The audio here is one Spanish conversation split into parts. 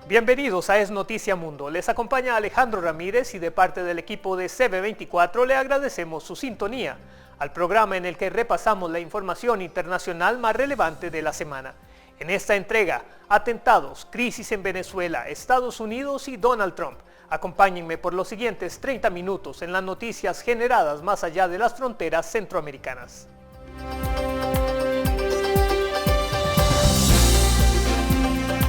Bienvenidos a Es Noticia Mundo. Les acompaña Alejandro Ramírez y de parte del equipo de CB24 le agradecemos su sintonía al programa en el que repasamos la información internacional más relevante de la semana. En esta entrega, atentados, crisis en Venezuela, Estados Unidos y Donald Trump. Acompáñenme por los siguientes 30 minutos en las noticias generadas más allá de las fronteras centroamericanas.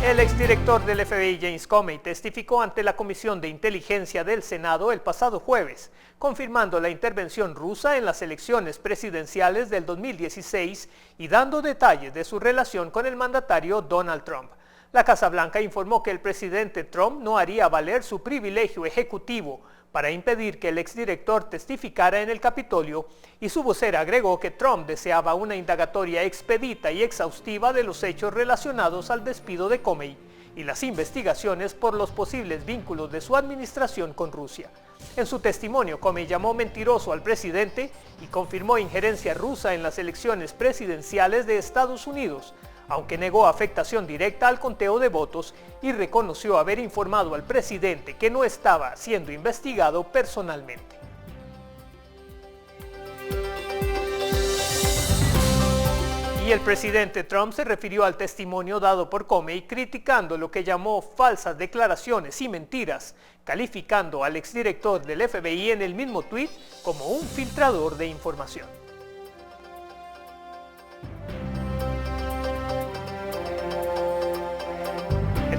El exdirector del FBI, James Comey, testificó ante la Comisión de Inteligencia del Senado el pasado jueves, confirmando la intervención rusa en las elecciones presidenciales del 2016 y dando detalles de su relación con el mandatario Donald Trump. La Casa Blanca informó que el presidente Trump no haría valer su privilegio ejecutivo para impedir que el exdirector testificara en el Capitolio, y su vocera agregó que Trump deseaba una indagatoria expedita y exhaustiva de los hechos relacionados al despido de Comey y las investigaciones por los posibles vínculos de su administración con Rusia. En su testimonio, Comey llamó mentiroso al presidente y confirmó injerencia rusa en las elecciones presidenciales de Estados Unidos, aunque negó afectación directa al conteo de votos y reconoció haber informado al presidente que no estaba siendo investigado personalmente. Y el presidente Trump se refirió al testimonio dado por Comey, criticando lo que llamó falsas declaraciones y mentiras, calificando al exdirector del FBI en el mismo tuit como un filtrador de información.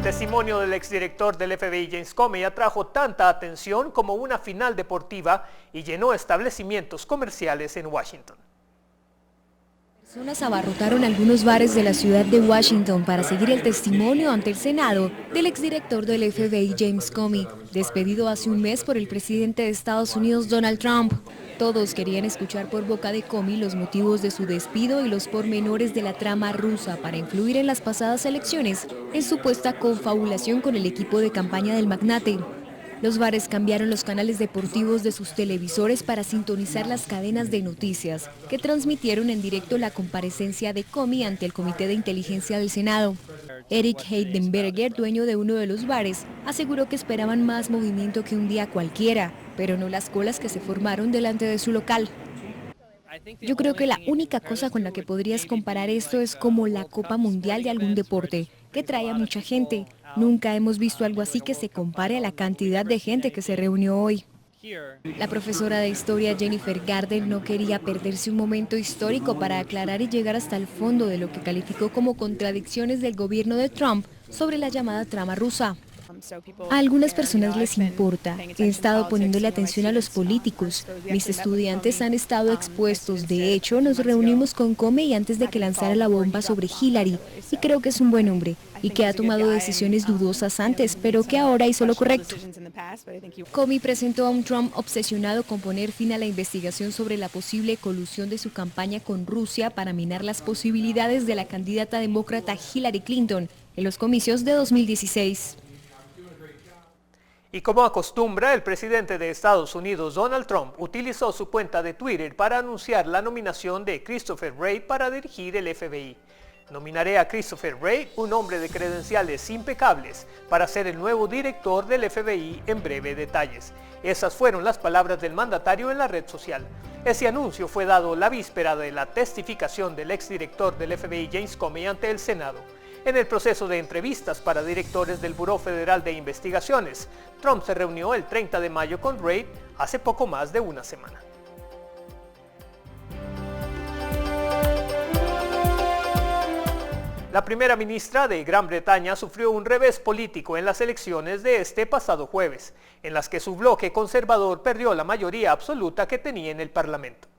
El testimonio del exdirector del FBI, James Comey, atrajo tanta atención como una final deportiva y llenó establecimientos comerciales en Washington. Personas abarrotaron algunos bares de la ciudad de Washington para seguir el testimonio ante el Senado del exdirector del FBI, James Comey, despedido hace un mes por el presidente de Estados Unidos, Donald Trump. Todos querían escuchar por boca de Comey los motivos de su despido y los pormenores de la trama rusa para influir en las pasadas elecciones en supuesta confabulación con el equipo de campaña del magnate. Los bares cambiaron los canales deportivos de sus televisores para sintonizar las cadenas de noticias, que transmitieron en directo la comparecencia de Comey ante el Comité de Inteligencia del Senado. Eric Heidenberger, dueño de uno de los bares, aseguró que esperaban más movimiento que un día cualquiera, pero no las colas que se formaron delante de su local. Yo creo que la única cosa con la que podrías comparar esto es como la Copa Mundial de algún deporte, que trae a mucha gente. Nunca hemos visto algo así que se compare a la cantidad de gente que se reunió hoy. La profesora de historia Jennifer Garden no quería perderse un momento histórico para aclarar y llegar hasta el fondo de lo que calificó como contradicciones del gobierno de Trump sobre la llamada trama rusa. A algunas personas les importa. He estado poniéndole atención a los políticos. Mis estudiantes han estado expuestos. De hecho, nos reunimos con Comey antes de que lanzara la bomba sobre Hillary. Y creo que es un buen hombre y que ha tomado decisiones dudosas antes, pero que ahora hizo lo correcto. Comey presentó a un Trump obsesionado con poner fin a la investigación sobre la posible colusión de su campaña con Rusia para minar las posibilidades de la candidata demócrata Hillary Clinton en los comicios de 2016. Y como acostumbra, el presidente de Estados Unidos, Donald Trump, utilizó su cuenta de Twitter para anunciar la nominación de Christopher Wray para dirigir el FBI. Nominaré a Christopher Wray, un hombre de credenciales impecables, para ser el nuevo director del FBI en breve detalles. Esas fueron las palabras del mandatario en la red social. Ese anuncio fue dado la víspera de la testificación del exdirector del FBI, James Comey, ante el Senado. En el proceso de entrevistas para directores del Buró Federal de Investigaciones, Trump se reunió el 30 de mayo con Wray hace poco más de una semana. La primera ministra de Gran Bretaña sufrió un revés político en las elecciones de este pasado jueves, en las que su bloque conservador perdió la mayoría absoluta que tenía en el Parlamento.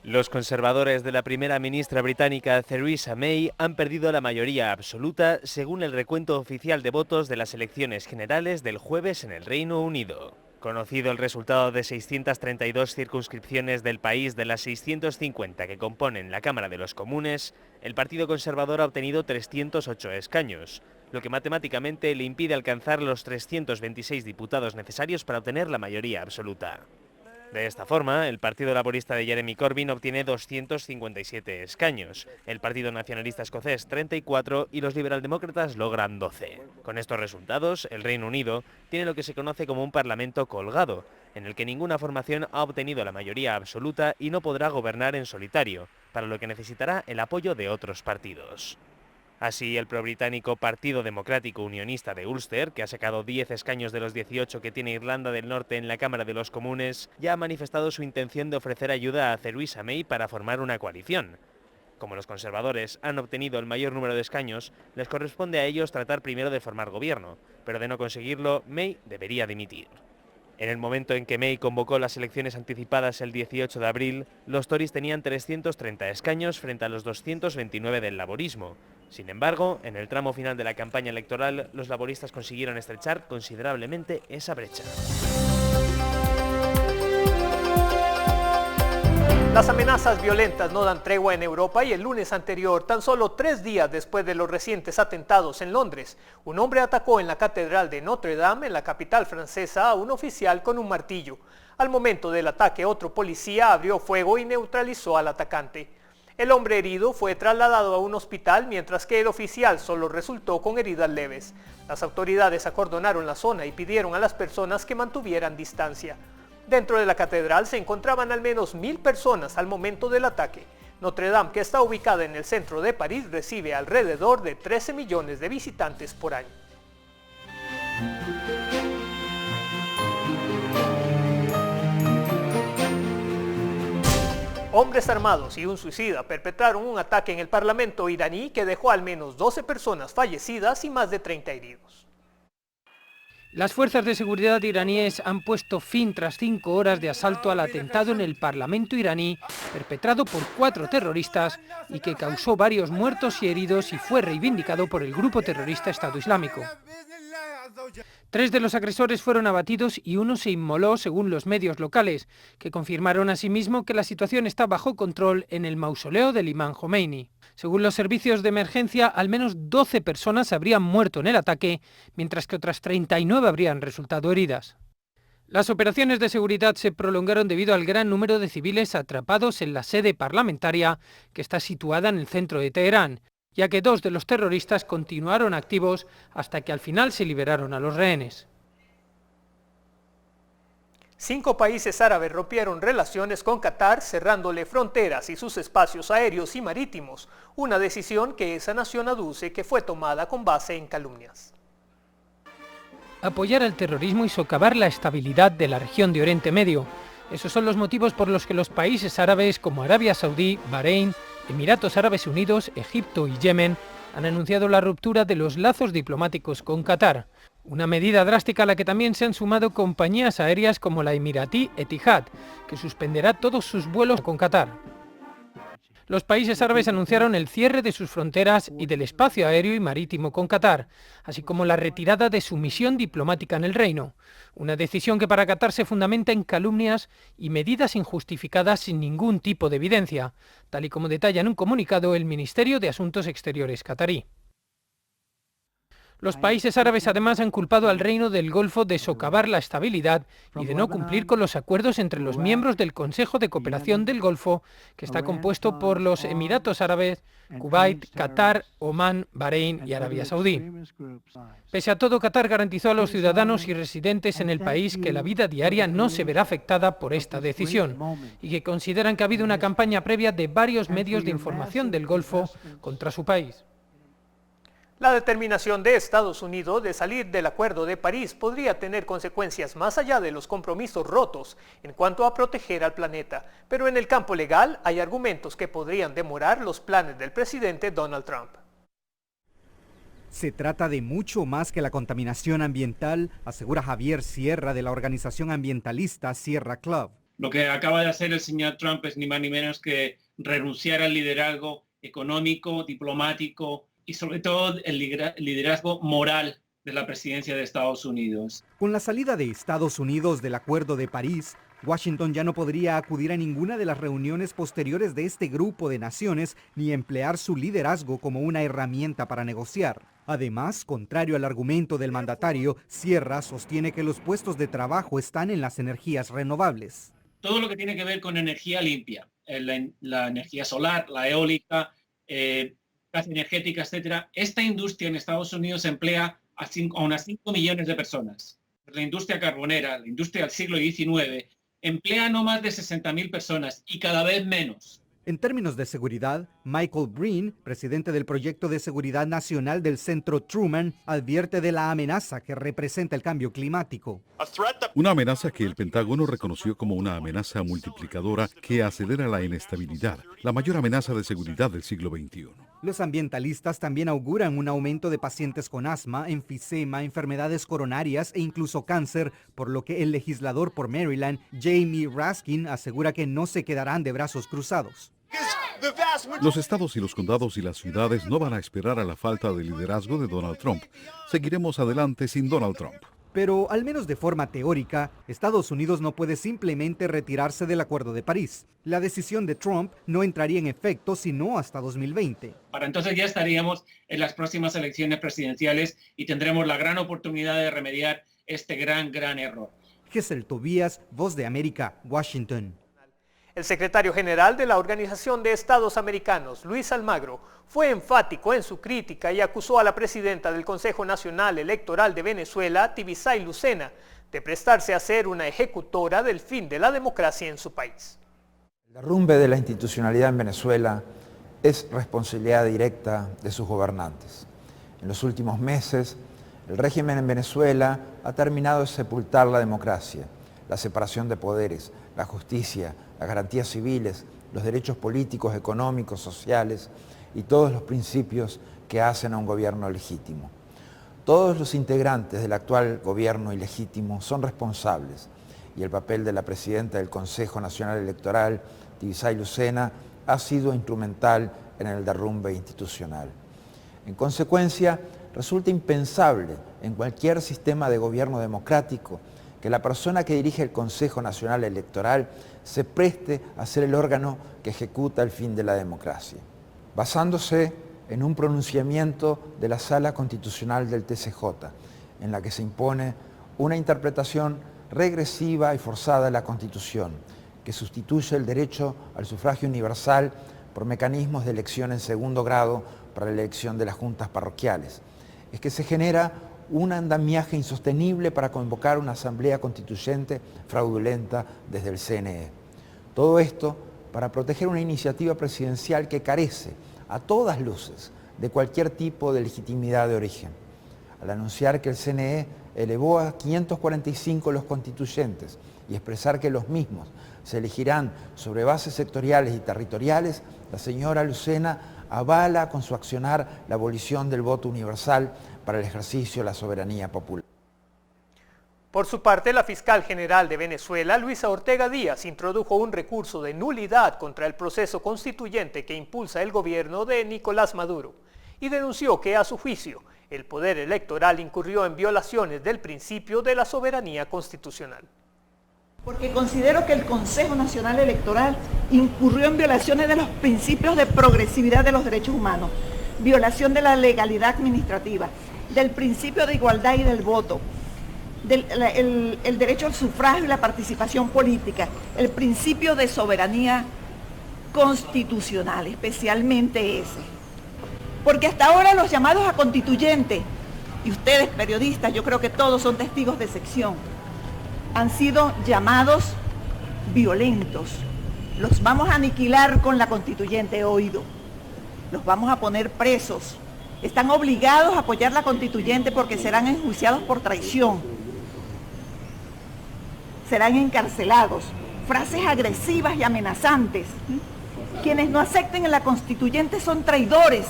Los conservadores de la primera ministra británica Theresa May han perdido la mayoría absoluta según el recuento oficial de votos de las elecciones generales del jueves en el Reino Unido. Conocido el resultado de 632 circunscripciones del país de las 650 que componen la Cámara de los Comunes, el Partido Conservador ha obtenido 308 escaños, lo que matemáticamente le impide alcanzar los 326 diputados necesarios para obtener la mayoría absoluta. De esta forma, el Partido Laborista de Jeremy Corbyn obtiene 257 escaños, el Partido Nacionalista Escocés 34 y los liberaldemócratas logran 12. Con estos resultados, el Reino Unido tiene lo que se conoce como un parlamento colgado, en el que ninguna formación ha obtenido la mayoría absoluta y no podrá gobernar en solitario, para lo que necesitará el apoyo de otros partidos. Así, el pro-británico Partido Democrático Unionista de Ulster, que ha sacado 10 escaños de los 18 que tiene Irlanda del Norte en la Cámara de los Comunes, ya ha manifestado su intención de ofrecer ayuda a Theresa May para formar una coalición. Como los conservadores han obtenido el mayor número de escaños, les corresponde a ellos tratar primero de formar gobierno, pero de no conseguirlo, May debería dimitir. En el momento en que May convocó las elecciones anticipadas el 18 de abril, los Tories tenían 330 escaños frente a los 229 del laborismo. Sin embargo, en el tramo final de la campaña electoral, los laboristas consiguieron estrechar considerablemente esa brecha. Las amenazas violentas no dan tregua en Europa y el lunes anterior, tan solo 3 días después de los recientes atentados en Londres, un hombre atacó en la Catedral de Notre Dame, en la capital francesa, a un oficial con un martillo. Al momento del ataque, otro policía abrió fuego y neutralizó al atacante. El hombre herido fue trasladado a un hospital, mientras que el oficial solo resultó con heridas leves. Las autoridades acordonaron la zona y pidieron a las personas que mantuvieran distancia. Dentro de la catedral se encontraban al menos 1000 personas al momento del ataque. Notre Dame, que está ubicada en el centro de París, recibe alrededor de 13 millones de visitantes por año. Hombres armados y un suicida perpetraron un ataque en el Parlamento iraní que dejó al menos 12 personas fallecidas y más de 30 heridos. Las fuerzas de seguridad iraníes han puesto fin tras 5 horas de asalto al atentado en el Parlamento iraní perpetrado por 4 terroristas y que causó varios muertos y heridos y fue reivindicado por el grupo terrorista Estado Islámico. 3 de los agresores fueron abatidos y uno se inmoló, según los medios locales, que confirmaron asimismo que la situación está bajo control en el mausoleo del imán Jomeini. Según los servicios de emergencia, al menos 12 personas habrían muerto en el ataque, mientras que otras 39 habrían resultado heridas. Las operaciones de seguridad se prolongaron debido al gran número de civiles atrapados en la sede parlamentaria, que está situada en el centro de Teherán, ya que 2 de los terroristas continuaron activos hasta que al final se liberaron a los rehenes. 5 países árabes rompieron relaciones con Qatar, cerrándole fronteras y sus espacios aéreos y marítimos, una decisión que esa nación aduce que fue tomada con base en calumnias. Apoyar al terrorismo y socavar la estabilidad de la región de Oriente Medio. Esos son los motivos por los que los países árabes como Arabia Saudí, Bahrein, Emiratos Árabes Unidos, Egipto y Yemen han anunciado la ruptura de los lazos diplomáticos con Qatar. Una medida drástica a la que también se han sumado compañías aéreas como la emiratí Etihad, que suspenderá todos sus vuelos con Qatar. Los países árabes anunciaron el cierre de sus fronteras y del espacio aéreo y marítimo con Qatar, así como la retirada de su misión diplomática en el reino. Una decisión que para Qatar se fundamenta en calumnias y medidas injustificadas sin ningún tipo de evidencia, tal y como detalla en un comunicado el Ministerio de Asuntos Exteriores qatarí. Los países árabes además han culpado al Reino del Golfo de socavar la estabilidad y de no cumplir con los acuerdos entre los miembros del Consejo de Cooperación del Golfo, que está compuesto por los Emiratos Árabes, Kuwait, Qatar, Omán, Bahrein y Arabia Saudí. Pese a todo, Qatar garantizó a los ciudadanos y residentes en el país que la vida diaria no se verá afectada por esta decisión y que consideran que ha habido una campaña previa de varios medios de información del Golfo contra su país. La determinación de Estados Unidos de salir del Acuerdo de París podría tener consecuencias más allá de los compromisos rotos en cuanto a proteger al planeta, pero en el campo legal hay argumentos que podrían demorar los planes del presidente Donald Trump. Se trata de mucho más que la contaminación ambiental, asegura Javier Sierra de la organización ambientalista Sierra Club. Lo que acaba de hacer el señor Trump es ni más ni menos que renunciar al liderazgo económico, diplomático, y sobre todo el liderazgo moral de la presidencia de Estados Unidos. Con la salida de Estados Unidos del Acuerdo de París, Washington ya no podría acudir a ninguna de las reuniones posteriores de este grupo de naciones ni emplear su liderazgo como una herramienta para negociar. Además, contrario al argumento del mandatario, Sierra sostiene que los puestos de trabajo están en las energías renovables. todo lo que tiene que ver con energía limpia, la energía solar, la eólica, gas energética, etcétera. Esta industria en Estados Unidos emplea a unas 5 millones de personas. La industria carbonera, la industria del siglo XIX, emplea no más de 60.000 personas y cada vez menos. En términos de seguridad, Michael Breen, presidente del Proyecto de Seguridad Nacional del Centro Truman, advierte de la amenaza que representa el cambio climático. Una amenaza que el Pentágono reconoció como una amenaza multiplicadora que acelera la inestabilidad, la mayor amenaza de seguridad del siglo XXI. Los ambientalistas también auguran un aumento de pacientes con asma, enfisema, enfermedades coronarias e incluso cáncer, por lo que el legislador por Maryland, Jamie Raskin, asegura que no se quedarán de brazos cruzados. Los estados y los condados y las ciudades no van a esperar a la falta de liderazgo de Donald Trump. Seguiremos adelante sin Donald Trump. Pero, al menos de forma teórica, Estados Unidos no puede simplemente retirarse del Acuerdo de París. La decisión de Trump no entraría en efecto sino hasta 2020. Para entonces ya estaríamos en las próximas elecciones presidenciales y tendremos la gran oportunidad de remediar este gran error. Gesell Tobías, Voz de América, Washington. El secretario general de la Organización de Estados Americanos, Luis Almagro, fue enfático en su crítica y acusó a la presidenta del Consejo Nacional Electoral de Venezuela, Tibisay Lucena, de prestarse a ser una ejecutora del fin de la democracia en su país. El derrumbe de la institucionalidad en Venezuela es responsabilidad directa de sus gobernantes. En los últimos meses, el régimen en Venezuela ha terminado de sepultar la democracia, la separación de poderes, la justicia, las garantías civiles, los derechos políticos, económicos, sociales y todos los principios que hacen a un gobierno legítimo. Todos los integrantes del actual gobierno ilegítimo son responsables y el papel de la presidenta del Consejo Nacional Electoral, Tibisay Lucena, ha sido instrumental en el derrumbe institucional. En consecuencia, resulta impensable en cualquier sistema de gobierno democrático que la persona que dirige el Consejo Nacional Electoral se preste a ser el órgano que ejecuta el fin de la democracia. Basándose en un pronunciamiento de la Sala Constitucional del TCJ, en la que se impone una interpretación regresiva y forzada de la Constitución, que sustituye el derecho al sufragio universal por mecanismos de elección en segundo grado para la elección de las juntas parroquiales, es que se genera un andamiaje insostenible para convocar una asamblea constituyente fraudulenta desde el CNE. Todo esto para proteger una iniciativa presidencial que carece, a todas luces, de cualquier tipo de legitimidad de origen. Al anunciar que el CNE elevó a 545 los constituyentes y expresar que los mismos se elegirán sobre bases sectoriales y territoriales, la señora Lucena avala con su accionar la abolición del voto universal para el ejercicio de la soberanía popular. Por su parte, la fiscal general de Venezuela, Luisa Ortega Díaz, introdujo un recurso de nulidad contra el proceso constituyente que impulsa el gobierno de Nicolás Maduro y denunció que, a su juicio, el poder electoral incurrió en violaciones del principio de la soberanía constitucional. Porque considero que el Consejo Nacional Electoral incurrió en violaciones de los principios de progresividad de los derechos humanos, violación de la legalidad administrativa, del principio de igualdad y del voto, el derecho al sufragio y la participación política, el principio de soberanía constitucional, especialmente ese. Porque hasta ahora los llamados a constituyentes, y ustedes periodistas, yo creo que todos son testigos de excepción, han sido llamados violentos. Los vamos a aniquilar con la constituyente, he oído. Los vamos a poner presos. Están obligados a apoyar la constituyente porque serán enjuiciados por traición. Serán encarcelados. Frases agresivas y amenazantes. Quienes no acepten la constituyente son traidores.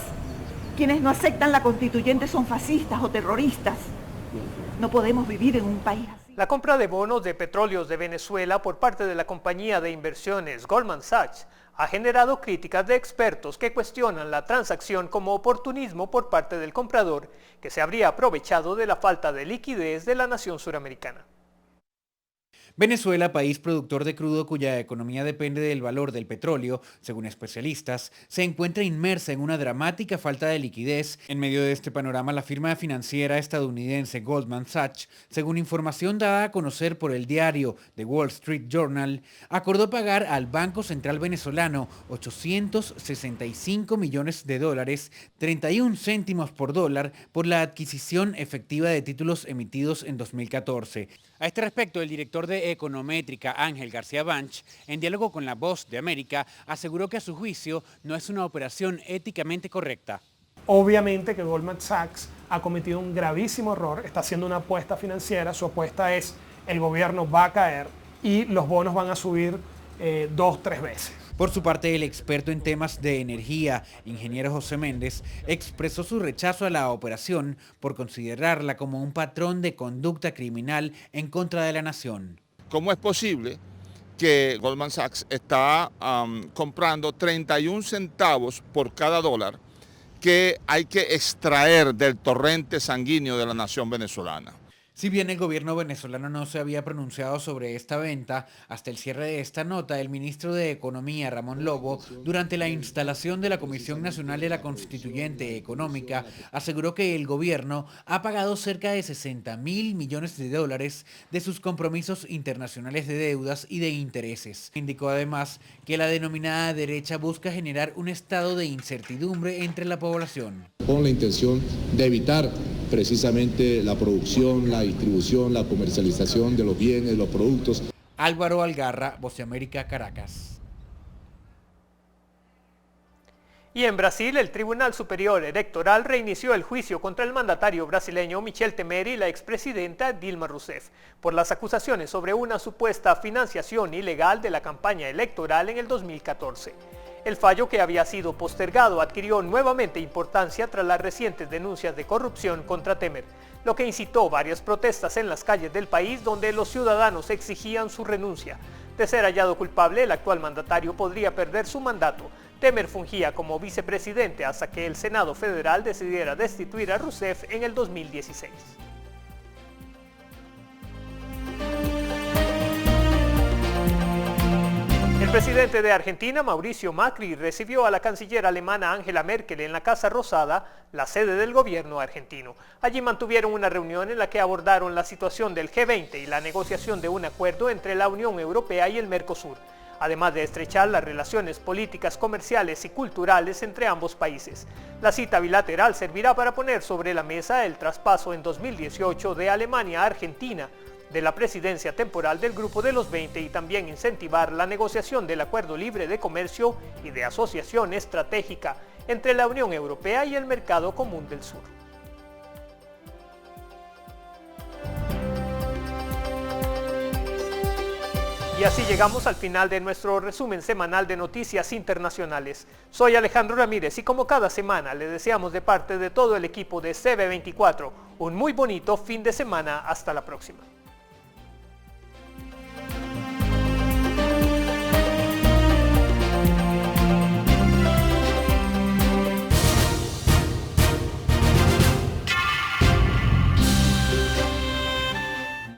Quienes no aceptan la constituyente son fascistas o terroristas. No podemos vivir en un país así. La compra de bonos de petróleos de Venezuela por parte de la compañía de inversiones Goldman Sachs ha generado críticas de expertos que cuestionan la transacción como oportunismo por parte del comprador, que se habría aprovechado de la falta de liquidez de la nación suramericana. Venezuela, país productor de crudo cuya economía depende del valor del petróleo, según especialistas, se encuentra inmersa en una dramática falta de liquidez. En medio de este panorama, la firma financiera estadounidense Goldman Sachs, según información dada a conocer por el diario The Wall Street Journal, acordó pagar al Banco Central venezolano 865 millones de dólares, 31 céntimos por dólar, por la adquisición efectiva de títulos emitidos en 2014. A este respecto, el director de Econométrica, Ángel García Banch, en diálogo con La Voz de América, aseguró que a su juicio no es una operación éticamente correcta. Obviamente que Goldman Sachs ha cometido un gravísimo error, está haciendo una apuesta financiera, su apuesta es el gobierno va a caer y los bonos van a subir 2-3 veces. Por su parte, el experto en temas de energía, ingeniero José Méndez, expresó su rechazo a la operación por considerarla como un patrón de conducta criminal en contra de la nación. ¿Cómo es posible que Goldman Sachs está comprando 31 centavos por cada dólar que hay que extraer del torrente sanguíneo de la nación venezolana? Si bien el gobierno venezolano no se había pronunciado sobre esta venta, hasta el cierre de esta nota, el ministro de Economía, Ramón Lobo, durante la instalación de la Comisión Nacional de la Constituyente Económica, aseguró que el gobierno ha pagado cerca de 60.000 millones de dólares de sus compromisos internacionales de deudas y de intereses. Indicó además que la denominada derecha busca generar un estado de incertidumbre entre la población. Con la intención de evitar precisamente la producción, la distribución, la comercialización de los bienes, los productos. Álvaro Algarra, Voz de América, Caracas. Y en Brasil, el Tribunal Superior Electoral reinició el juicio contra el mandatario brasileño Michel Temer y la expresidenta Dilma Rousseff por las acusaciones sobre una supuesta financiación ilegal de la campaña electoral en el 2014. El fallo, que había sido postergado, adquirió nuevamente importancia tras las recientes denuncias de corrupción contra Temer, lo que incitó varias protestas en las calles del país donde los ciudadanos exigían su renuncia. De ser hallado culpable, el actual mandatario podría perder su mandato. Temer fungía como vicepresidente hasta que el Senado Federal decidiera destituir a Rousseff en el 2016. El presidente de Argentina, Mauricio Macri, recibió a la canciller alemana Angela Merkel en la Casa Rosada, la sede del gobierno argentino. Allí mantuvieron una reunión en la que abordaron la situación del G20 y la negociación de un acuerdo entre la Unión Europea y el Mercosur, además de estrechar las relaciones políticas, comerciales y culturales entre ambos países. La cita bilateral servirá para poner sobre la mesa el traspaso en 2018 de Alemania a Argentina de la presidencia temporal del Grupo de los 20 y también incentivar la negociación del Acuerdo Libre de Comercio y de Asociación Estratégica entre la Unión Europea y el Mercado Común del Sur. Y así llegamos al final de nuestro resumen semanal de noticias internacionales. Soy Alejandro Ramírez y como cada semana le deseamos de parte de todo el equipo de CB24 un muy bonito fin de semana. Hasta la próxima.